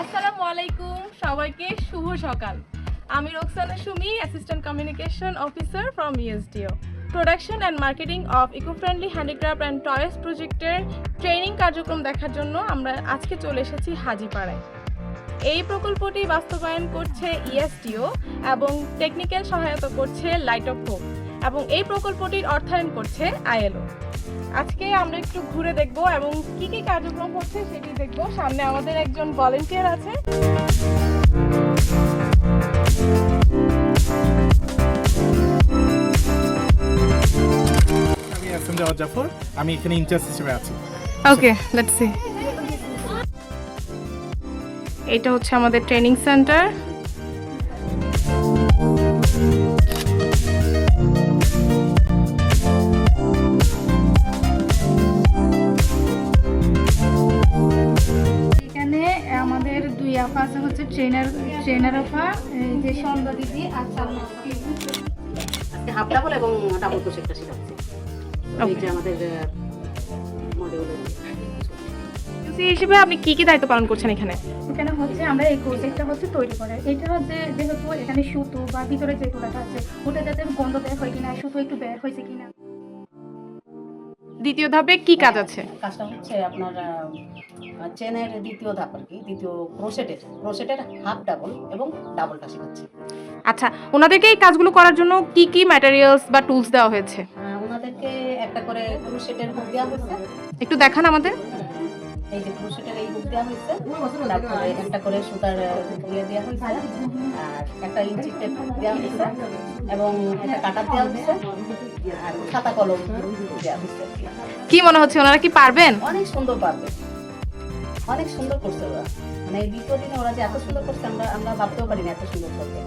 আসসালামু আলাইকুম সবাইকে শুভ সকাল। আমি Roksana Sumi, assistant communication officer from ESDO. Production and marketing of eco friendly handicraft and toys প্রজেক্টের ট্রেনিং কার্যক্রম দেখার জন্য আমরা আজকে চলে এসেছি হাজীপাড়ায়। এই প্রকল্পটি বাস্তবায়ন করছে ইএসডিও এবং টেকনিক্যাল সহায়তা করছে লাইট অফ হোপ এবং এই প্রকল্পটির অর্থায়ন করছে আইএলও। আজকে আমরা একটু ঘুরে দেখব এবং কি কি কার্যক্রম হচ্ছে সেটি দেখব। সামনে আমাদের একজন ভলান্টিয়ার আছে। আমি এসএম জাওয়াদ জাফর, আমি এখানে ইনচার্জ হিসেবে আছি। ওকে, লেটস সি। এটা হচ্ছে আমাদের ট্রেনিং সেন্টার। এখানে আমাদের দুই আপা আছে, হচ্ছে ট্রেনার আপা, এই যে সন্ধ্যা দিদি আর সালমা আপা। হাফ ডাবল এবং ডাবল ক্রোশেটটা শেখাচ্ছে। এই যে আমাদের মডিউলের হিসেবে আপনি কি কি দায়িত্ব পালন করছেন এখানে? এখানে হচ্ছে আমরা এই ক্রোশেটটা হচ্ছে তৈরি করে, এটা হচ্ছে যেহেতু এখানে সুতো বা ভিতরে যে তোলাটা আছে ওটা যাতে গন্ধ বের হয় কিনা, সুতো একটু বের হয়েছে কিনা। দ্বিতীয় ধাপে কি কাজ আছে? কাজটা হচ্ছে আপনার চেনের দ্বিতীয় ধাপ আর কি, দ্বিতীয় ক্রোশেটের হাফ ডাবল এবং ডাবলটা শেখাচ্ছে। আচ্ছা, ওনাদেরকে এই কাজগুলো করার জন্য কি কি ম্যাটেরিয়ালস বা টুলস দেওয়া হয়েছে? ওনাদেরকে একটা করে ক্রোশেটের হুক দেওয়া হয়েছে। একটু দেখান আমাদের। এই যে ক্রোশেটের এই হুক দেওয়া হয়েছে, তারপরে একটা করে সুতার ইয়ে দেওয়া হয়েছে, আর একটা ইঞ্চি টেপ দেওয়া হয়েছে এবং একটা কাটার দেওয়া হয়েছে আর খাতা কলম দেওয়া হয়েছে। কি মনে হচ্ছে ওনারা কি পারবেন? অনেক সুন্দর পারবে, অনেক সুন্দর করছে ওরা। মানে এই দ্বিতীয় দিনে ওরা যে এত সুন্দর করছে আমরা ভাবতেও পারি না এত সুন্দর করবে।